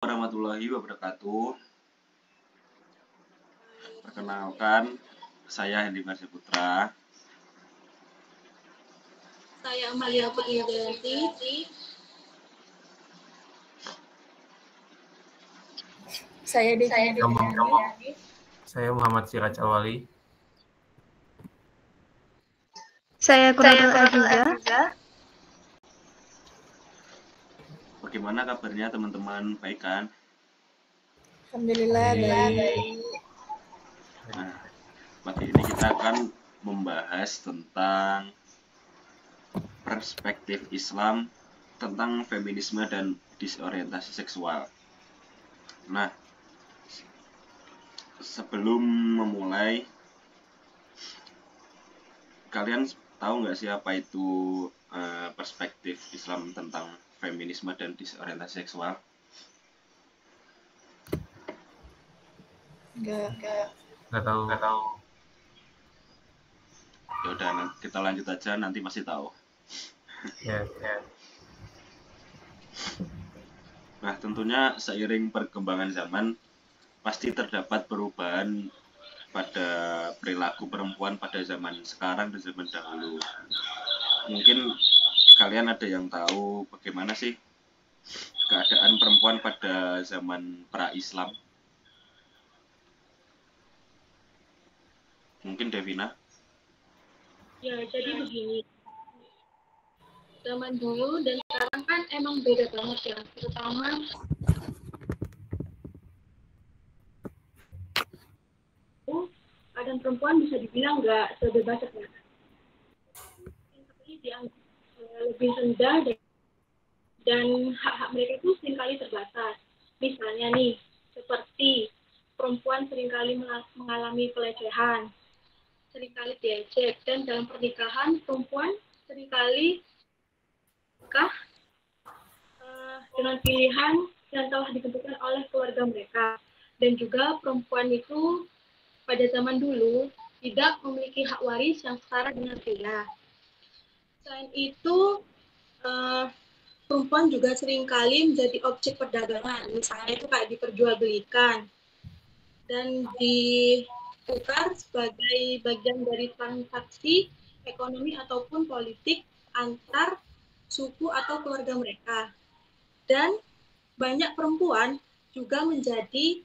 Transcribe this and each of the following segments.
Warahmatullahi wabarakatuh. Perkenalkan, saya Hendy Putra. Saya Amalia Putri. Saya Devina. Saya Muhammad Siraj Awali. Saya Quratul Aziza. Bagaimana kabarnya teman-teman? Baik kan? Alhamdulillah baik. Nah, pagi ini kita akan membahas tentang perspektif Islam tentang feminisme dan disorientasi seksual. Nah, sebelum memulai, kalian tahu nggak sih apa itu perspektif Islam tentang feminisme dan disorientasi seksual? Nggak tahu. Ya udah, kita lanjut aja, nanti pasti tahu. Ya. Nah, tentunya seiring perkembangan zaman pasti terdapat perubahan pada perilaku perempuan pada zaman sekarang dan zaman dahulu. Mungkin kalian ada yang tahu bagaimana sih keadaan perempuan pada zaman pra-Islam? Mungkin Devina? Ya, jadi begini. Zaman dulu dan sekarang kan emang beda banget ya. Terutama keadaan perempuan bisa dibilang nggak sebebas sekarang. Seringkali dianggap lebih rendah dan hak-hak mereka itu seringkali terbatas. Misalnya nih, seperti perempuan seringkali mengalami pelecehan, seringkali diejek, dan dalam pernikahan perempuan seringkali nikah dengan pilihan yang telah ditentukan oleh keluarga mereka. Dan juga perempuan itu pada zaman dulu tidak memiliki hak waris yang setara dengan pria. Selain itu, perempuan juga seringkali menjadi objek perdagangan, misalnya itu kayak diperjualbelikan dan ditukar sebagai bagian dari transaksi ekonomi ataupun politik antar suku atau keluarga mereka. Dan banyak perempuan juga menjadi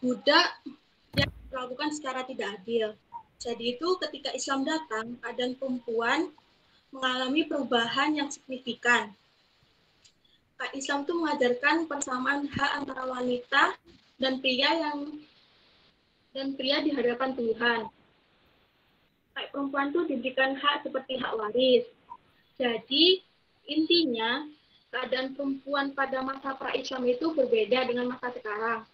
budak yang dilakukan secara tidak adil. Jadi itu ketika Islam datang, keadaan perempuan mengalami perubahan yang signifikan. Islam itu mengajarkan persamaan hak antara wanita dan pria di hadapan Tuhan. Kayak perempuan itu diberikan hak seperti hak waris. Jadi intinya keadaan perempuan pada masa pra-Islam itu berbeda dengan masa sekarang.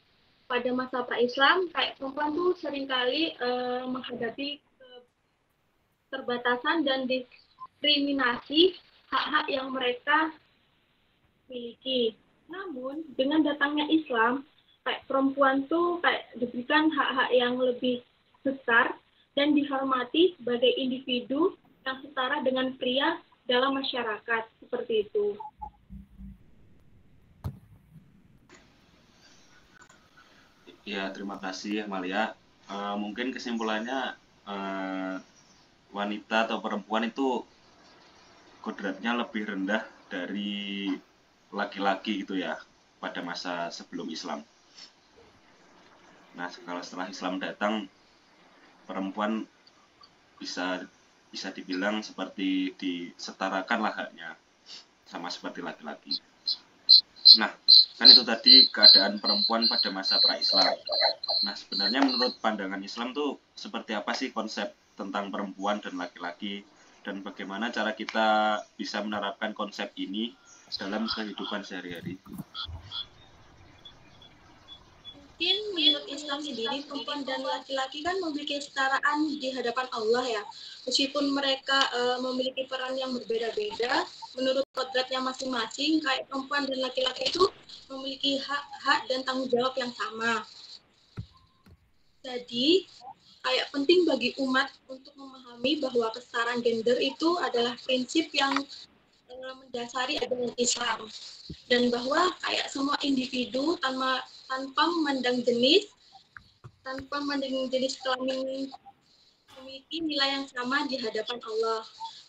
Pada masa pra-Islam, kayak perempuan tuh seringkali menghadapi keterbatasan dan diskriminasi hak-hak yang mereka miliki. Namun dengan datangnya Islam, kayak perempuan tuh kayak diberikan hak-hak yang lebih besar dan dihormati sebagai individu yang setara dengan pria dalam masyarakat, seperti itu. Ya, terima kasih Amalia. Mungkin kesimpulannya wanita atau perempuan itu kodratnya lebih rendah dari laki-laki gitu ya pada masa sebelum Islam. Nah, kalau setelah Islam datang, perempuan bisa dibilang seperti disetarakan lah haknya sama seperti laki-laki. Nah, kan itu tadi keadaan perempuan pada masa pra-Islam. Nah, sebenarnya menurut pandangan Islam tuh seperti apa sih konsep tentang perempuan dan laki-laki, dan bagaimana cara kita bisa menerapkan konsep ini dalam kehidupan sehari-hari? Mungkin menurut Islam sendiri, perempuan dan laki-laki kan memiliki kesetaraan di hadapan Allah ya. Meskipun mereka memiliki peran yang berbeda-beda, menurut kodratnya masing-masing, kayak perempuan dan laki-laki itu memiliki hak dan tanggung jawab yang sama. Jadi, kayak penting bagi umat untuk memahami bahwa kesetaraan gender itu adalah prinsip yang mendasari agama Islam, dan bahwa kayak semua individu tanpa memandang jenis kelamin memiliki nilai yang sama di hadapan Allah.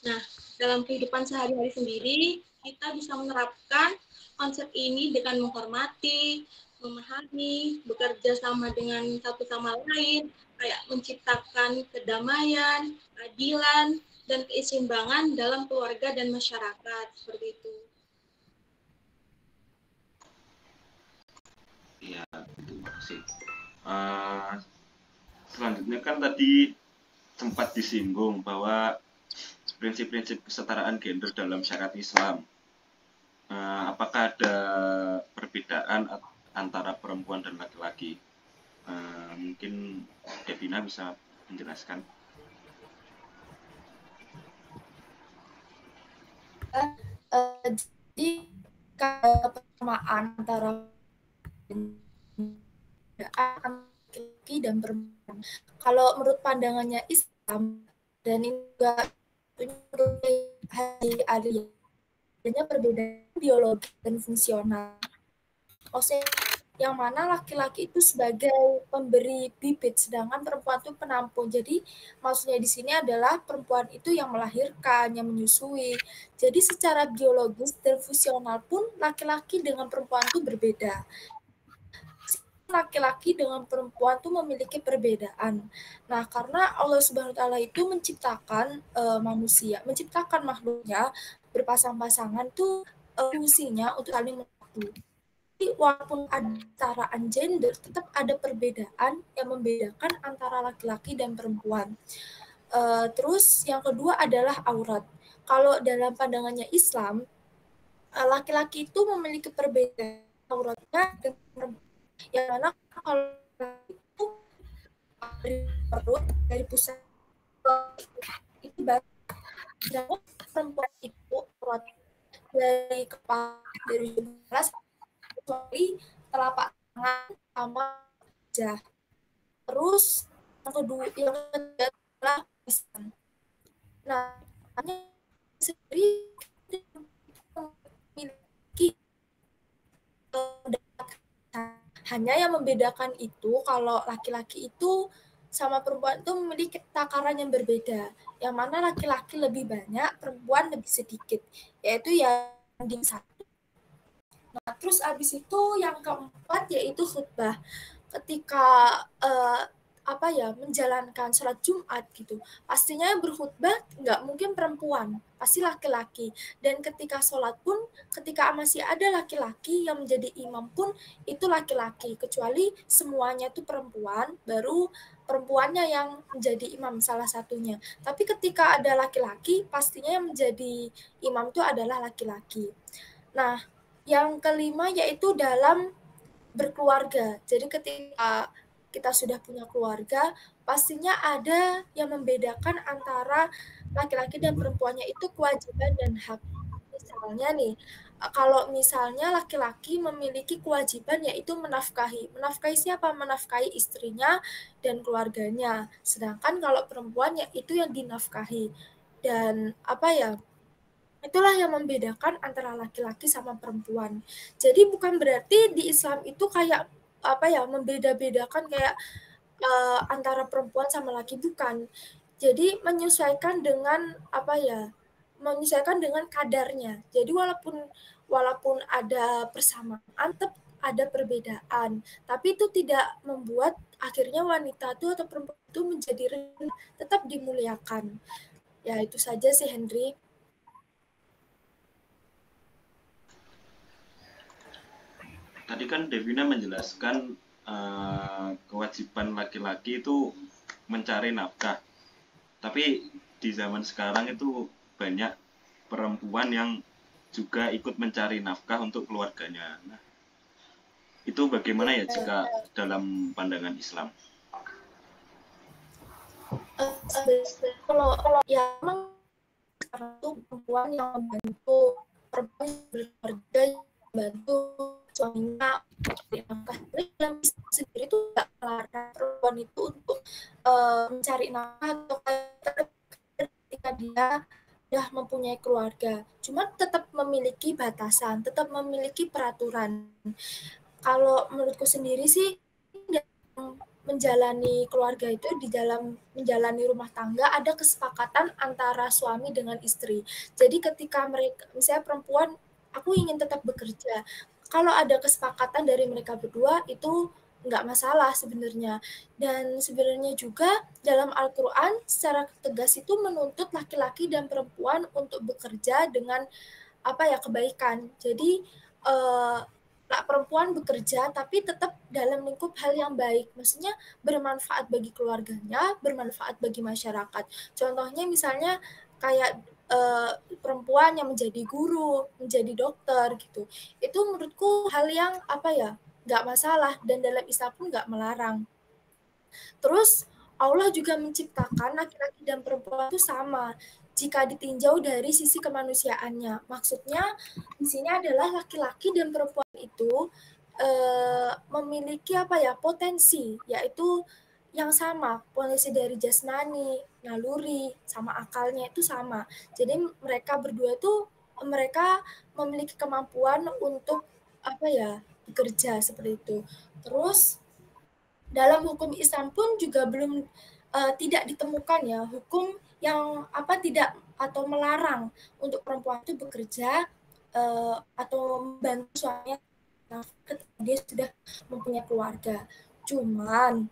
Nah, dalam kehidupan sehari-hari sendiri, kita bisa menerapkan konsep ini dengan menghormati, memahami, bekerja sama dengan satu sama lain, kayak menciptakan kedamaian, keadilan, dan keseimbangan dalam keluarga dan masyarakat, seperti itu. Iya, terima kasih. Selanjutnya kan tadi sempat disinggung bahwa prinsip-prinsip kesetaraan gender dalam syariat Islam. Apakah ada perbedaan antara perempuan dan laki-laki? Mungkin Devina bisa menjelaskan. Jadi kesamaan antara laki-laki dan perempuan. Kalau menurut pandangannya Islam dan ini juga menurut adanya perbedaan biologi dan fungsional. Maksudnya yang mana laki-laki itu sebagai pemberi bibit, sedangkan perempuan itu penampung. Jadi maksudnya di sini adalah perempuan itu yang melahirkan, yang menyusui. Jadi secara biologis dan fungsional pun laki-laki dengan perempuan itu berbeda. Laki-laki dengan perempuan itu memiliki perbedaan. Nah, karena Allah Subhanahu wa taala itu menciptakan manusia, menciptakan makhluknya berpasang-pasangan tuh fungsinya untuk saling membantu. Walaupun ada kesetaraan gender, tetap ada perbedaan yang membedakan antara laki-laki dan perempuan. Terus yang kedua adalah aurat. Kalau dalam pandangannya Islam, laki-laki itu memiliki perbedaan auratnya dengan perempuan. Yang mana kalau itu dari perut, dari pusat itu baru perempuan itu aurat dari kepala, dari belas kecuali telapak tangan sama wajah. Terus yang kedua adalah lisan. Nah, hanya sendiri memiliki hanya yang membedakan itu kalau laki-laki itu sama perempuan itu memiliki takaran yang berbeda. Yang mana laki-laki lebih banyak, perempuan lebih sedikit. Yaitu yang di satu. Nah, terus abis itu yang keempat yaitu khutbah. Ketika menjalankan sholat Jumat gitu, pastinya yang berkhutbah nggak mungkin perempuan, pasti laki-laki. Dan ketika sholat pun, ketika masih ada laki-laki yang menjadi imam pun itu laki-laki, kecuali semuanya itu perempuan, baru perempuannya yang menjadi imam salah satunya. Tapi ketika ada laki-laki, pastinya yang menjadi imam itu adalah laki-laki. Nah, yang kelima yaitu dalam berkeluarga. Jadi ketika kita sudah punya keluarga, pastinya ada yang membedakan antara laki-laki dan perempuannya itu kewajiban dan hak. Misalnya nih, kalau misalnya laki-laki memiliki kewajiban yaitu menafkahi. Menafkahi siapa? Menafkahi istrinya dan keluarganya. Sedangkan kalau perempuan yaitu yang dinafkahi. Dan itulah yang membedakan antara laki-laki sama perempuan. Jadi bukan berarti di Islam itu kayak membeda-bedakan kayak antara perempuan sama laki, bukan. Jadi menyesuaikan dengan menyesuaikan dengan kadarnya. Jadi walaupun ada persamaan, tetap ada perbedaan. Tapi itu tidak membuat akhirnya wanita itu atau perempuan itu menjadi rendah, tetap dimuliakan. Ya itu saja sih Henry. Tadi kan Devina menjelaskan kewajiban laki-laki itu mencari nafkah. Tapi di zaman sekarang itu banyak perempuan yang juga ikut mencari nafkah untuk keluarganya. Nah, itu bagaimana ya jika dalam pandangan Islam? Kalau ya memang itu perempuan yang membantu, perempuan yang bekerja membantu suaminya nafkah. Yang sendiri itu tidak melarang perempuan itu untuk mencari nafkah atau ketika dia sudah mempunyai keluarga, cuma tetap memiliki batasan, tetap memiliki peraturan. Kalau menurutku sendiri sih, menjalani keluarga itu di dalam menjalani rumah tangga ada kesepakatan antara suami dengan istri. Jadi ketika mereka, misalnya perempuan, aku ingin tetap bekerja. Kalau ada kesepakatan dari mereka berdua itu nggak masalah sebenarnya. Dan sebenarnya juga dalam Al-Quran secara tegas itu menuntut laki-laki dan perempuan untuk bekerja dengan kebaikan. Jadi perempuan bekerja tapi tetap dalam lingkup hal yang baik, maksudnya bermanfaat bagi keluarganya, bermanfaat bagi masyarakat. Contohnya misalnya kayak perempuan yang menjadi guru, menjadi dokter gitu. Itu menurutku hal yang nggak masalah dan dalam Islam pun nggak melarang. Terus Allah juga menciptakan laki-laki dan perempuan itu sama jika ditinjau dari sisi kemanusiaannya. Maksudnya di sini adalah laki-laki dan perempuan itu memiliki potensi, yaitu yang sama, potensi dari jasmani, naluri, sama akalnya itu sama. Jadi mereka berdua itu mereka memiliki kemampuan untuk bekerja seperti itu. Terus dalam hukum Islam pun juga belum tidak ditemukan ya hukum yang tidak atau melarang untuk perempuan itu bekerja atau membantu suaminya ketika dia sudah mempunyai keluarga. Cuman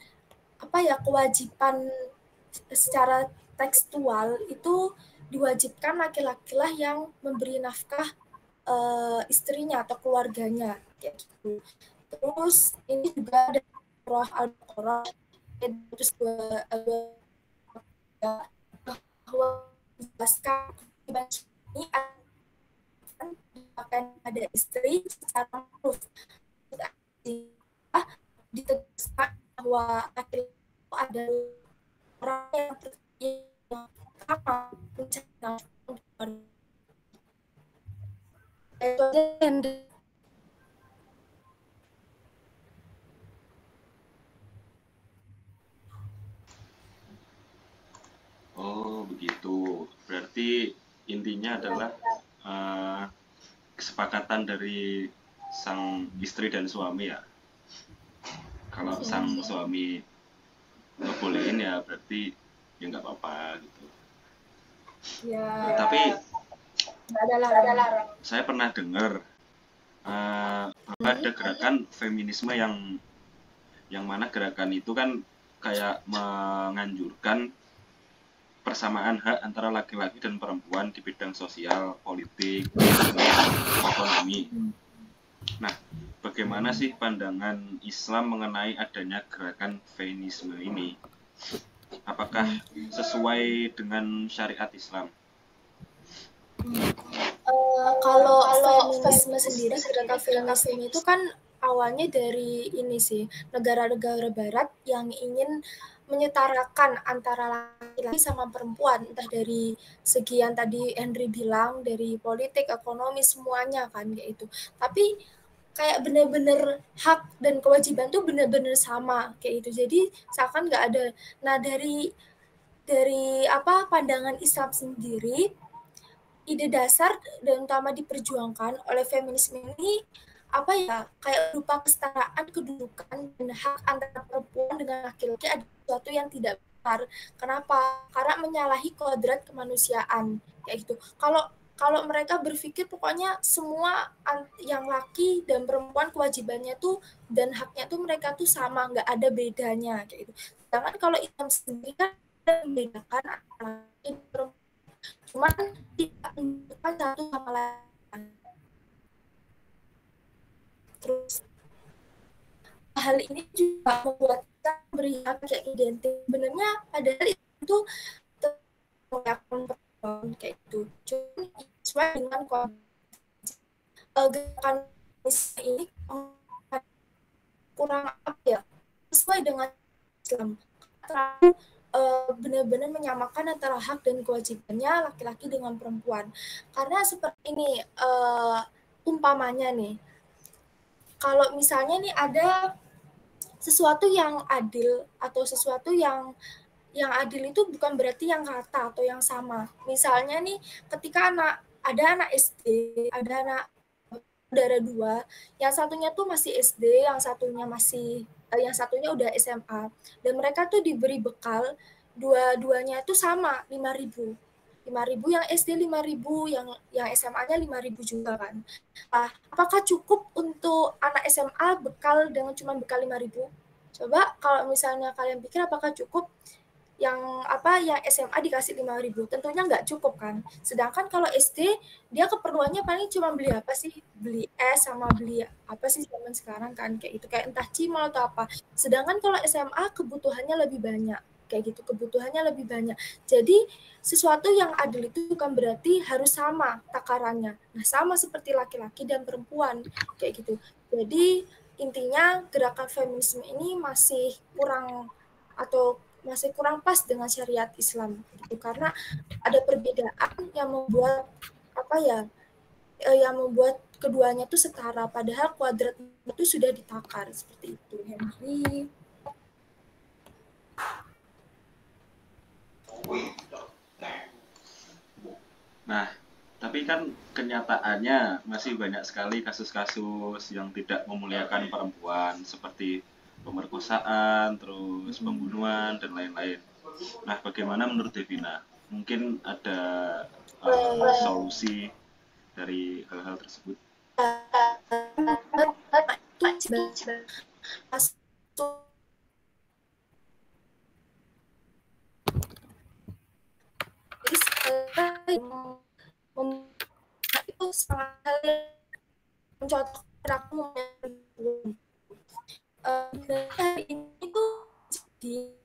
kewajiban secara tekstual itu diwajibkan laki-laki lah yang memberi nafkah istrinya atau keluarganya kayak gitu. Terus ini juga ada surah Al-Baqarah terus bahwa menjelaskan ini akan ada istri secara proof ditegaskan bahwa laki-laki adalah orang yang sama mencari. Oh, begitu. Berarti intinya adalah kesepakatan dari sang istri dan suami ya. Kalau sang suami ngebolehin ya berarti ya nggak apa-apa gitu. Ya. Tapi ada larang. Saya pernah dengar bahwa ada gerakan feminisme yang mana gerakan itu kan kayak menganjurkan persamaan hak antara laki-laki dan perempuan di bidang sosial, politik, ekonomi. Nah, bagaimana sih pandangan Islam mengenai adanya gerakan feminisme ini? Apakah sesuai dengan syariat Islam? Kalau feminisme sendiri, gerakan feminisme itu kan awalnya dari ini sih, negara-negara barat yang ingin menyetarakan antara laki-laki sama perempuan, entah dari segi yang tadi Henry bilang, dari politik, ekonomi, semuanya kan kayak itu. Tapi kayak bener-bener hak dan kewajiban tuh bener-bener sama kayak itu. Jadi seakan nggak ada. Nah dari pandangan Islam sendiri, ide dasar dan utama diperjuangkan oleh feminisme ini kayak berupa kesetaraan kedudukan dan hak antara perempuan dengan laki-laki ada sesuatu yang tidak benar. Kenapa? Karena menyalahi kodrat kemanusiaan kayak gitu. Kalau mereka berpikir pokoknya semua yang laki dan perempuan kewajibannya tuh dan haknya tuh mereka tuh sama, nggak ada bedanya kayak gitu. Sedangkan kalau Islam sendiri kan membedakan antara laki dan perempuan, cuman tidak menunjukkan satu sama lain. Terus hal ini juga membuat kita melihat kayak identik. Sebenarnya padahal itu perempuan kayak itu. Cuma sesuai dengan gerakan ini kurang sesuai dengan Islam. Terlalu benar-benar menyamakan antara hak dan kewajibannya laki-laki dengan perempuan. Karena seperti ini, umpamanya nih, kalau misalnya nih ada sesuatu yang adil atau sesuatu yang yang adil itu bukan berarti yang rata atau yang sama. Misalnya nih, ketika ada anak SD, ada anak saudara dua, yang satunya tuh masih SD, yang satunya udah SMA, dan mereka tuh diberi bekal dua-duanya itu sama 5.000 yang SD 5.000, yang SMA-nya 5.000 juga kan. Nah, apakah cukup untuk anak SMA bekal dengan cuma bekal 5.000? Coba kalau misalnya kalian pikir apakah cukup yang SMA dikasih 5.000? Tentunya nggak cukup kan. Sedangkan kalau SD dia keperluannya paling cuma beli apa sih? Beli es sama beli apa sih zaman sekarang kan kayak itu, kayak entah cimol atau apa. Sedangkan kalau SMA kebutuhannya lebih banyak kayak gitu, kebutuhannya lebih banyak. Jadi sesuatu yang adil itu bukan berarti harus sama takarannya. Nah, sama seperti laki-laki dan perempuan kayak gitu. Jadi intinya gerakan feminisme ini masih kurang pas dengan syariat Islam gitu, karena ada perbedaan yang membuat yang membuat keduanya itu setara, padahal kuadrat itu sudah ditakar seperti itu. Henry. Nah, tapi kan kenyataannya masih banyak sekali kasus-kasus yang tidak memuliakan perempuan seperti pemerkosaan, terus pembunuhan dan lain-lain. Nah, bagaimana menurut Devina? Mungkin ada solusi dari hal-hal tersebut? Itu sangat mencontohkan aku ini tuh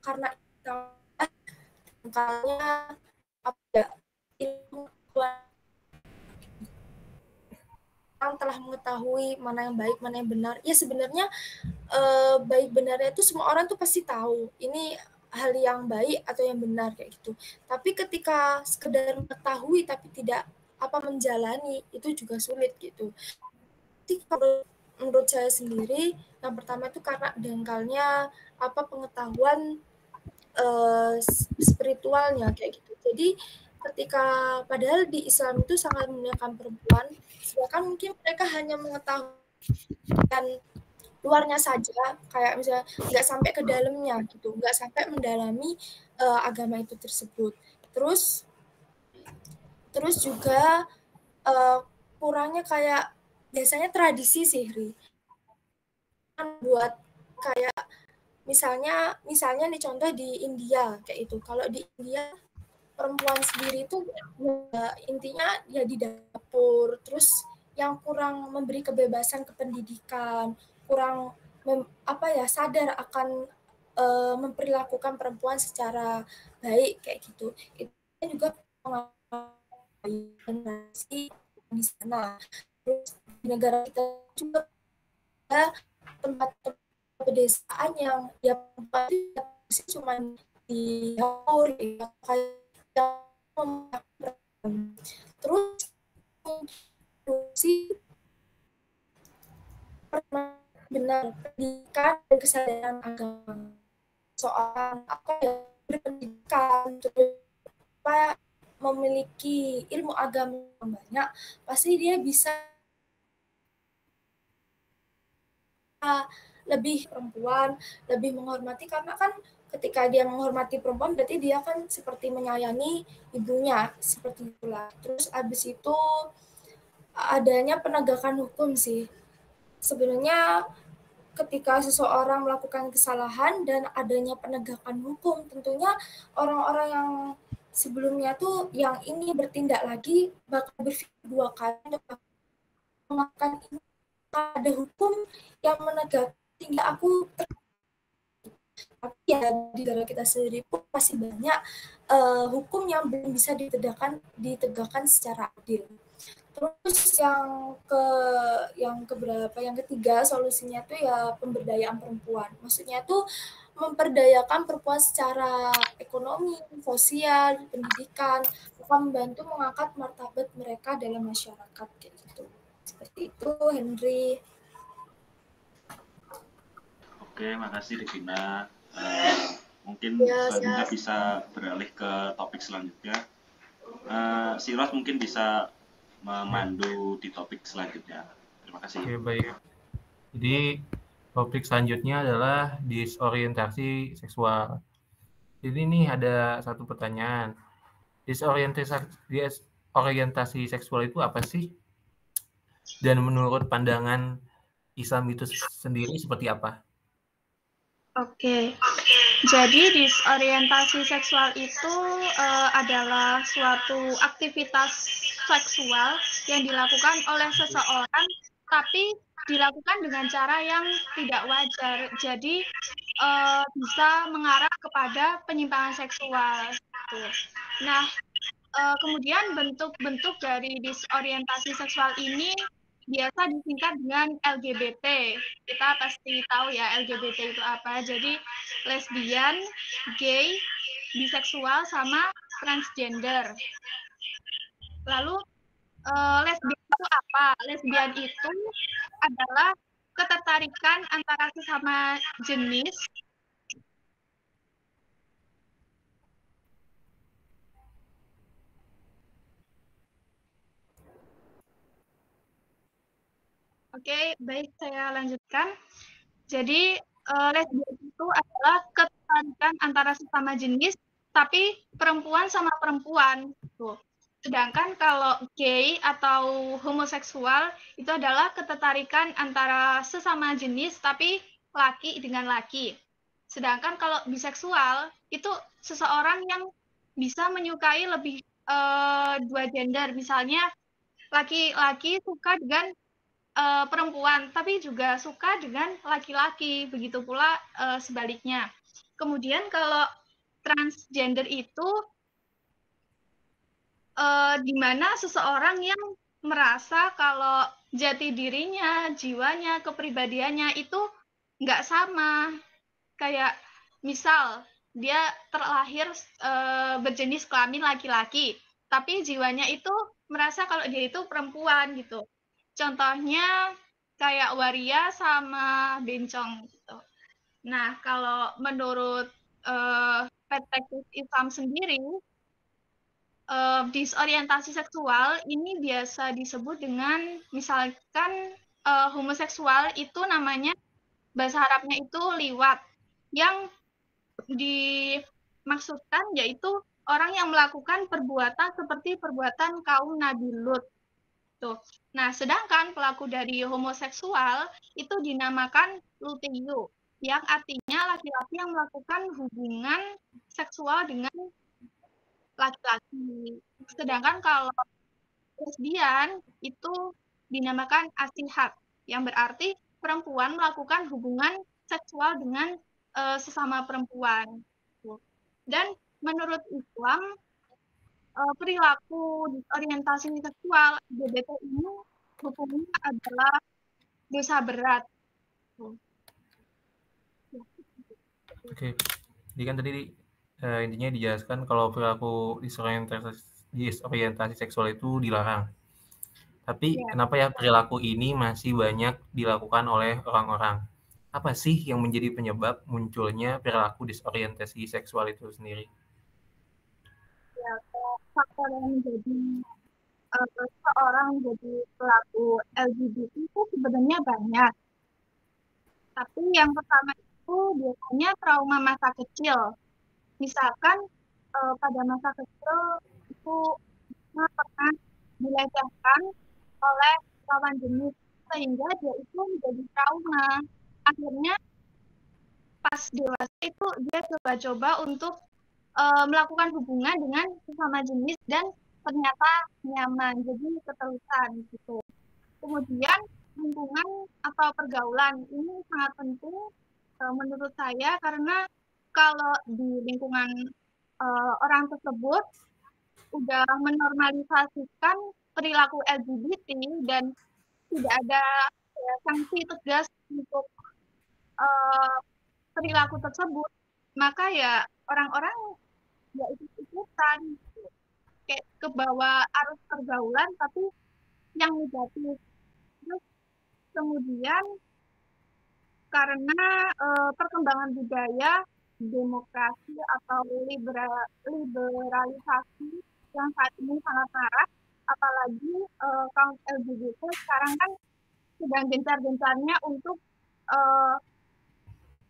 karena makanya ilmu orang telah mengetahui mana yang baik, mana yang benar. Ya sebenarnya baik benarnya itu semua orang tuh pasti tahu ini hal yang baik atau yang benar kayak gitu. Tapi ketika sekedar mengetahui tapi tidak menjalani, itu juga sulit gitu. Jadi kalau menurut saya sendiri, yang pertama itu karena dangkalnya pengetahuan spiritualnya kayak gitu. Jadi ketika padahal di Islam itu sangat memuliakan perempuan, sedangkan mungkin mereka hanya mengetahui luarnya saja, kayak misalnya nggak sampai ke dalamnya gitu, nggak sampai mendalami agama itu tersebut. Terus juga kurangnya kayak biasanya tradisi sih, buat kayak misalnya nih contoh di India kayak itu. Kalau di India perempuan sendiri itu intinya ya di dapur, terus yang kurang memberi kebebasan ke pendidikan, kurang sadar akan memperlakukan perempuan secara baik kayak gitu. Itu juga mengalami di sana. Terus di negara kita juga ada tempat-tempat pedesaan yang ya cuma di dapur kayak terus sih benar pendidikan dan kesadaran agama soal berpendidikan, terus memiliki ilmu agama yang banyak, pasti dia bisa lebih perempuan, lebih menghormati, karena kan ketika dia menghormati perempuan berarti dia kan seperti menyayangi ibunya, seperti itulah. Terus abis itu adanya penegakan hukum sih. Sebenarnya ketika seseorang melakukan kesalahan dan adanya penegakan hukum, tentunya orang-orang yang sebelumnya tuh yang ini bertindak lagi bakal berpikir dua kali untuk melakukan ini. Ada hukum yang menegakkan sehingga aku tapi ya di negara kita sendiri pun masih banyak hukum yang belum bisa ditegakkan secara adil. Terus yang ketiga solusinya tuh ya pemberdayaan perempuan. Maksudnya tuh memperdayakan perempuan secara ekonomi, sosial, pendidikan, akan membantu mengangkat martabat mereka dalam masyarakat kayak gitu. Seperti itu, Henry. Oke, makasih Devina. Mungkin Ya, selanjutnya siap. bisa beralih ke topik selanjutnya. Si Ros mungkin bisa memandu di topik selanjutnya. Terima kasih. Oke, baik. Jadi topik selanjutnya adalah disorientasi seksual. Jadi ini ada satu pertanyaan. Disorientasi seksual itu apa sih? Dan menurut pandangan Islam itu sendiri seperti apa? Oke, jadi disorientasi seksual itu adalah suatu aktivitas seksual yang dilakukan oleh seseorang, tapi dilakukan dengan cara yang tidak wajar. Jadi bisa mengarah kepada penyimpangan seksual. Gitu. Nah, kemudian bentuk-bentuk dari disorientasi seksual ini biasa disingkat dengan LGBT. Kita pasti tahu ya LGBT itu apa. Jadi lesbian, gay, biseksual, sama transgender. Lalu lesbian itu apa? Lesbian itu adalah ketertarikan antara sesama jenis Oke, baik, saya lanjutkan. Jadi, lesbian itu adalah ketertarikan antara sesama jenis, tapi perempuan sama perempuan. Gitu. Sedangkan kalau gay atau homoseksual itu adalah ketertarikan antara sesama jenis, tapi laki dengan laki. Sedangkan kalau biseksual itu seseorang yang bisa menyukai lebih dua gender. Misalnya laki-laki suka dengan perempuan, tapi juga suka dengan laki-laki, begitu pula sebaliknya. Kemudian kalau transgender itu di mana seseorang yang merasa kalau jati dirinya, jiwanya, kepribadiannya itu nggak sama. Kayak misal dia terlahir berjenis kelamin laki-laki, tapi jiwanya itu merasa kalau dia itu perempuan gitu. Contohnya kayak waria sama bencong gitu. Nah, kalau menurut perspektif Islam sendiri, disorientasi seksual ini biasa disebut dengan misalkan homoseksual itu namanya bahasa Arabnya itu liwat, yang dimaksudkan yaitu orang yang melakukan perbuatan seperti perbuatan kaum Nabi Lut. Tuh. Nah, sedangkan pelaku dari homoseksual itu dinamakan luteyu, yang artinya laki-laki yang melakukan hubungan seksual dengan laki-laki. Sedangkan kalau lesbian itu dinamakan asihat, yang berarti perempuan melakukan hubungan seksual dengan sesama perempuan. Dan menurut Islam, perilaku disorientasi seksual LGBT ini hukumnya adalah dosa berat. Oke, jadi kan tadi intinya dijelaskan kalau perilaku disorientasi seksual itu dilarang. Tapi kenapa ya perilaku ini masih banyak dilakukan oleh orang-orang? Apa sih yang menjadi penyebab munculnya perilaku disorientasi seksual itu sendiri? Ya, faktor yang menjadi seorang menjadi pelaku LGBT itu sebenarnya banyak. Tapi yang pertama itu biasanya trauma masa kecil. Misalkan pada masa kecil itu pernah dilecehkan oleh lawan jenis sehingga dia itu menjadi trauma. Akhirnya pas dewasa itu dia coba-coba untuk melakukan hubungan dengan sesama jenis dan ternyata nyaman, jadi keterusan gitu. Kemudian lingkungan atau pergaulan ini sangat penting menurut saya, karena kalau di lingkungan orang tersebut udah menormalisasikan perilaku LGBT dan tidak ada sanksi tegas untuk perilaku tersebut, maka ya orang-orang ya ikut-ikutan gitu. Kayak ke bawah arus pergaulan tapi yang negatif. Terus kemudian karena perkembangan budaya demokrasi atau liberalisasi yang saat ini sangat marak, apalagi kaum LGBT sekarang kan sedang gencar-gencarnya untuk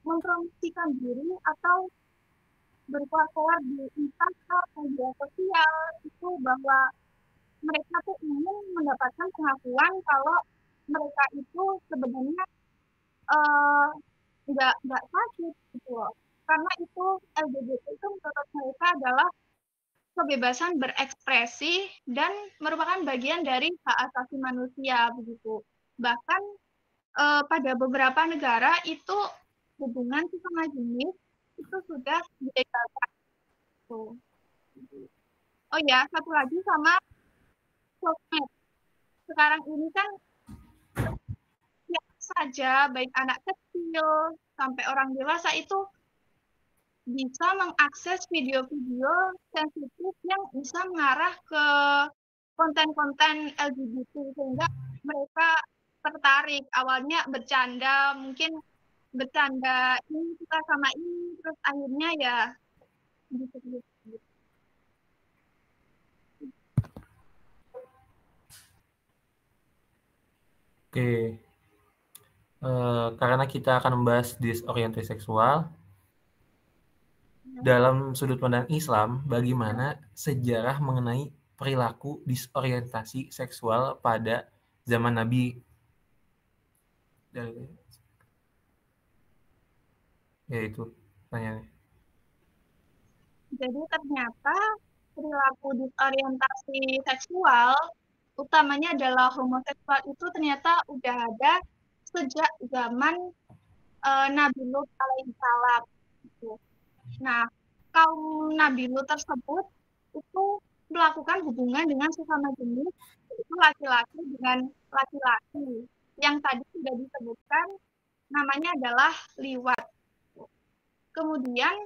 mempromosikan diri atau berkuar-kuar di Instagram, media sosial itu bahwa mereka tuh ingin mendapatkan pengakuan kalau mereka itu sebenarnya nggak sakit gitu loh. Karena itu LGBT itu menurut mereka adalah kebebasan berekspresi dan merupakan bagian dari hak asasi manusia begitu. Bahkan pada beberapa negara itu hubungan sesama jenis itu sudah dilegalkan. Oh ya, satu lagi sama sosmed. Sekarang ini kan siapa saja, baik anak kecil sampai orang dewasa itu bisa mengakses video-video sensitif yang bisa mengarah ke konten-konten LGBT sehingga mereka tertarik. Awalnya bercanda, mungkin bercanda ini suka sama ini, terus akhirnya ya gitu. Oke. Karena kita akan membahas disorientasi seksual, dalam sudut pandang Islam, bagaimana sejarah mengenai perilaku disorientasi seksual pada zaman Nabi? Ya itu pertanyaannya. Jadi ternyata perilaku disorientasi seksual, utamanya adalah homoseksual itu ternyata udah ada sejak zaman Nabi Lut alaihissalam. Nah, kaum Nabi Lut tersebut itu melakukan hubungan dengan sesama jenis, itu laki-laki dengan laki-laki. Yang tadi sudah disebutkan namanya adalah liwat. Kemudian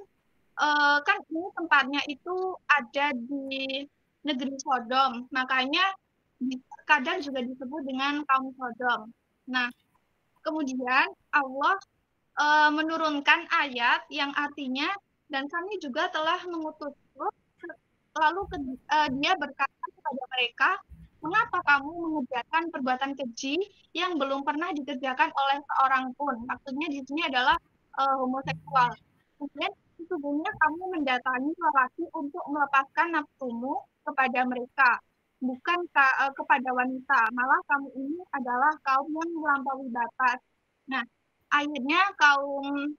kan ini tempatnya itu ada di negeri Sodom, makanya kadang juga disebut dengan kaum Sodom. Nah, kemudian Allah menurunkan ayat yang artinya dan kami juga telah mengutus Lut, lalu dia berkata kepada mereka, mengapa kamu mengerjakan perbuatan keji yang belum pernah dikerjakan oleh seorang pun? Maksudnya di sini adalah homoseksual. Kemudian sesungguhnya kamu mendatangi lelaki untuk melepaskan nafsumu kepada mereka, bukan kepada wanita. Malah kamu ini adalah kaum yang melampaui batas. Nah, akhirnya kaum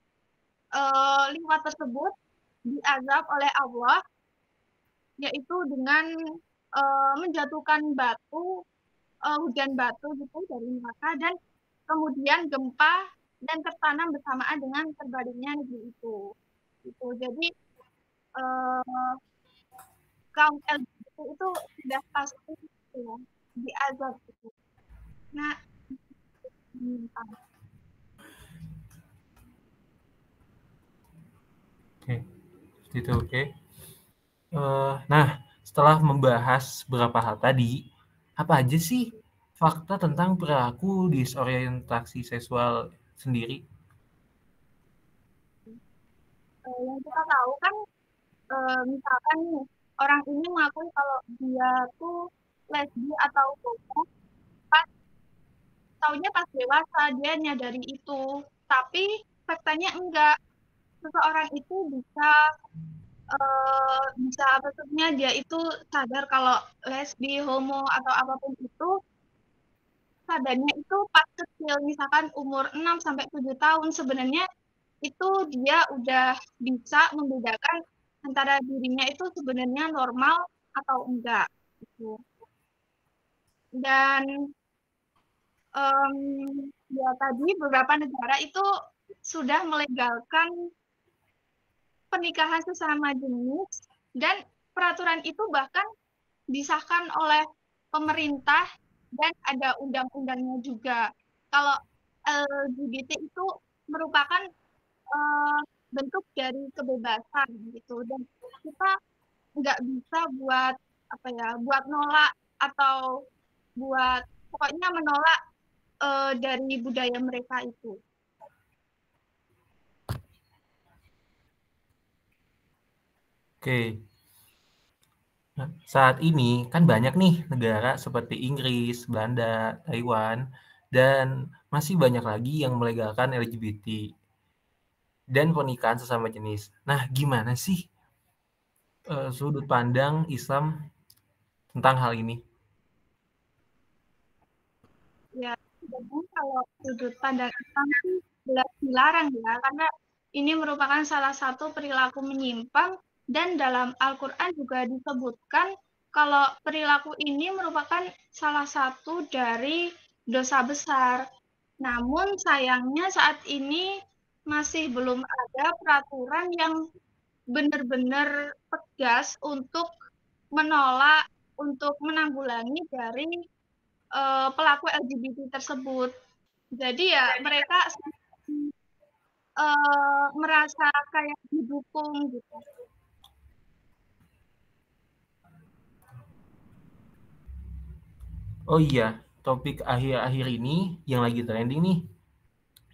liwat tersebut diazab oleh Allah, yaitu dengan menjatuhkan batu, hujan batu gitu dari neraka, dan kemudian gempa dan tertanam bersamaan dengan terbaliknya negeri itu. Gitu. Jadi kaum LGBT itu sudah pasti gitu ya, diazab gitu. Nah, Oke, itu oke. Nah, setelah membahas beberapa hal tadi, apa aja sih fakta tentang perilaku disorientasi seksual sendiri? Yang kita tahu kan, misalkan nih, orang ini mengakui kalau dia tuh lesbi atau homo, pas taunya pas dewasa dia nyadari itu, tapi faktanya enggak. Seseorang itu bisa maksudnya dia itu sadar kalau lesbi, homo atau apapun itu sadarnya itu pas kecil, misalkan umur 6 sampai 7 tahun sebenarnya itu dia udah bisa membedakan antara dirinya itu sebenarnya normal atau enggak gitu. Dan ya tadi beberapa negara itu sudah melegalkan pernikahan sesama jenis dan peraturan itu bahkan disahkan oleh pemerintah dan ada undang-undangnya juga. Kalau LGBT itu merupakan bentuk dari kebebasan gitu, dan kita nggak bisa buat buat nolak atau buat pokoknya menolak dari budaya mereka itu. Oke. Nah, saat ini kan banyak nih negara seperti Inggris, Belanda, Taiwan, dan masih banyak lagi yang melegalkan LGBT dan pernikahan sesama jenis. Nah, gimana sih sudut pandang Islam tentang hal ini? Ya, jadi kalau sudut pandang Islam sih jelas dilarang ya, karena ini merupakan salah satu perilaku menyimpang dan dalam Al-Quran juga disebutkan kalau perilaku ini merupakan salah satu dari dosa besar. Namun sayangnya saat ini masih belum ada peraturan yang benar-benar tegas untuk menolak, untuk menanggulangi dari pelaku LGBT tersebut. Jadi ya mereka merasa kayak didukung gitu. Oh iya, topik akhir-akhir ini yang lagi trending nih.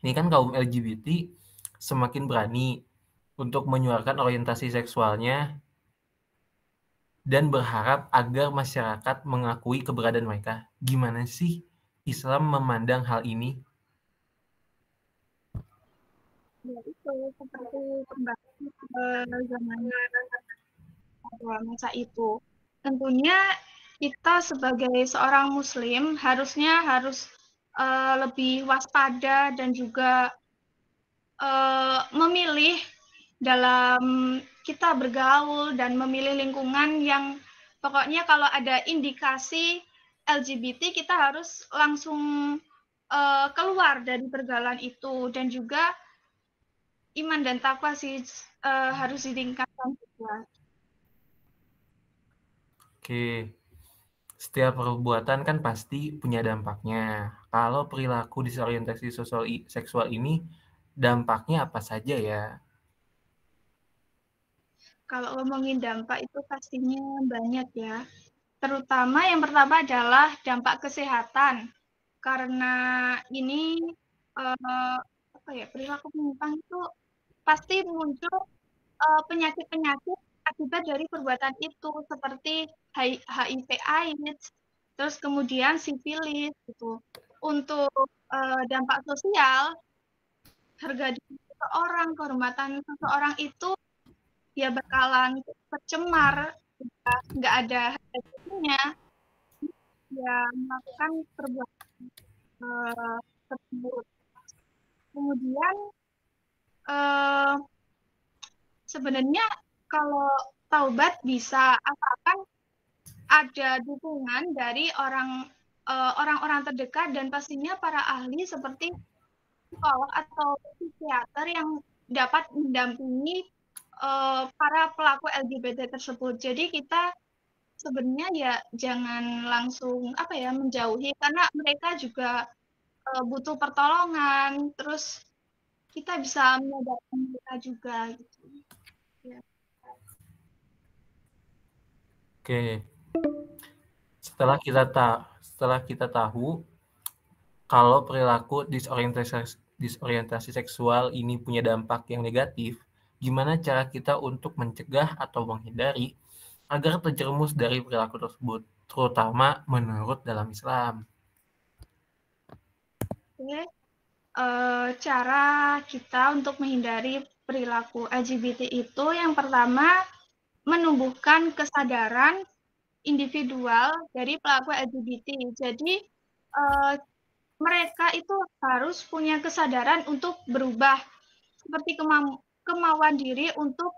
Ini kan kaum LGBT semakin berani untuk menyuarakan orientasi seksualnya dan berharap agar masyarakat mengakui keberadaan mereka. Gimana sih Islam memandang hal ini? Ya itu seperti kembali ke zaman masa itu. Tentunya kita sebagai seorang Muslim harusnya harus lebih waspada dan juga memilih dalam kita bergaul dan memilih lingkungan yang pokoknya kalau ada indikasi LGBT kita harus langsung keluar dari pergaulan itu dan juga iman dan takwa sih harus ditingkatkan juga. Oke, setiap perbuatan kan pasti punya dampaknya. Kalau perilaku disorientasi seksual ini dampaknya apa saja ya? Kalau ngomongin dampak itu pastinya banyak ya. Terutama yang pertama adalah dampak kesehatan. Karena ini perilaku menyimpang itu pasti muncul penyakit-penyakit akibat dari perbuatan itu seperti HIV/AIDS, terus kemudian sifilis gitu. Untuk dampak sosial, harga diri seseorang, kehormatan seseorang itu ya bakalan tercemar, nggak ada harga dirinya, ya melakukan perbuatan tersebut. Kemudian sebenarnya kalau taubat bisa asalkan ada dukungan dari orang-orang terdekat dan pastinya para ahli seperti psikolog atau psikiater yang dapat mendampingi para pelaku LGBT tersebut. Jadi kita sebenarnya ya jangan langsung menjauhi karena mereka juga butuh pertolongan. Terus kita bisa menyadarkan mereka juga gitu. Ya. Oke, setelah kita tahu kalau perilaku disorientasi seksual ini punya dampak yang negatif, gimana cara kita untuk mencegah atau menghindari agar terjerumus dari perilaku tersebut, terutama menurut dalam Islam? Oke. Cara kita untuk menghindari perilaku LGBT itu yang pertama menumbuhkan kesadaran individual dari pelaku LGBT. Jadi mereka itu harus punya kesadaran untuk berubah, seperti kemauan diri untuk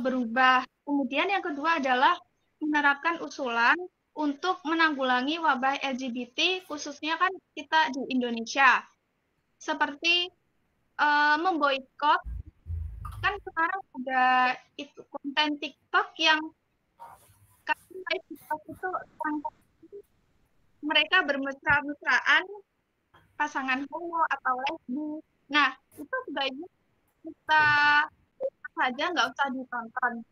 berubah. Kemudian yang kedua adalah menerapkan usulan untuk menanggulangi wabah LGBT, khususnya kan kita di Indonesia. Seperti memboikot, kan sekarang ada itu konten TikTok yang TikTok itu mereka bermesra-mesraan pasangan homo atau lesbi. Nah, itu sebaiknya kita saja nggak usah ditonton.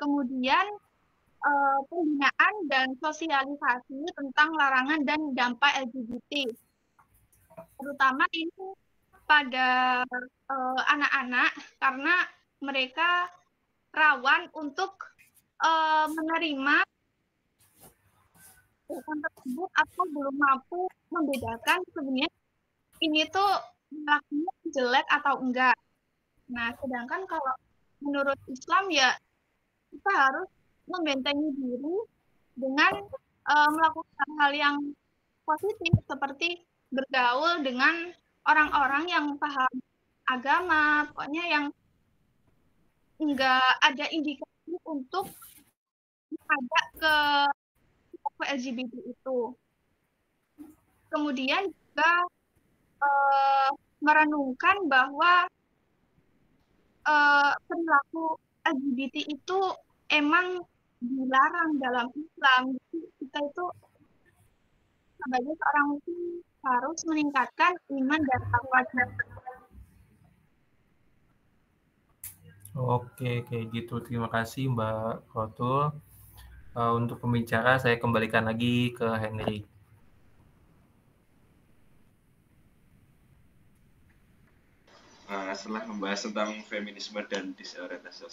Kemudian pembinaan dan sosialisasi tentang larangan dan dampak LGBT. Terutama ini pada anak-anak karena mereka rawan untuk menerima kekerasan tersebut atau belum mampu membedakan sebenarnya ini tuh lakunya jelek atau enggak. Nah, sedangkan kalau menurut Islam ya kita harus membentengi diri dengan melakukan hal yang positif seperti bergaul dengan orang-orang yang paham agama, pokoknya yang enggak ada indikasi untuk ada ke LGBT itu. Kemudian juga merenungkan bahwa perilaku LGBT itu emang dilarang dalam Islam. Jadi kita itu sebagai seorang muslim harus meningkatkan iman dan takwa. Oke, kayak gitu. Terima kasih Mbak Rotul. Untuk pembicara saya kembalikan lagi ke Henry. Setelah membahas tentang feminisme dan disorientasi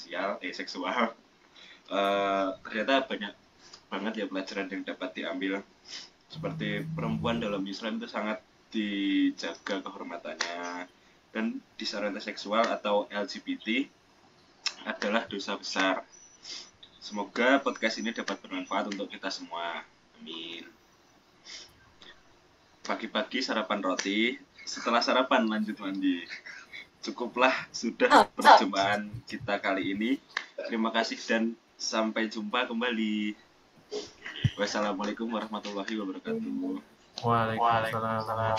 seksual, ternyata banyak banget ya pelajaran yang dapat diambil. Seperti perempuan dalam Islam itu sangat dijaga kehormatannya, dan disorientasi seksual atau LGBT adalah dosa besar. Semoga podcast ini dapat bermanfaat untuk kita semua. Amin. Pagi-pagi sarapan roti, setelah sarapan lanjut mandi. Cukuplah sudah perjumpaan kita kali ini. Terima kasih dan sampai jumpa kembali. Wassalamualaikum warahmatullahi wabarakatuh. Waalaikumsalam.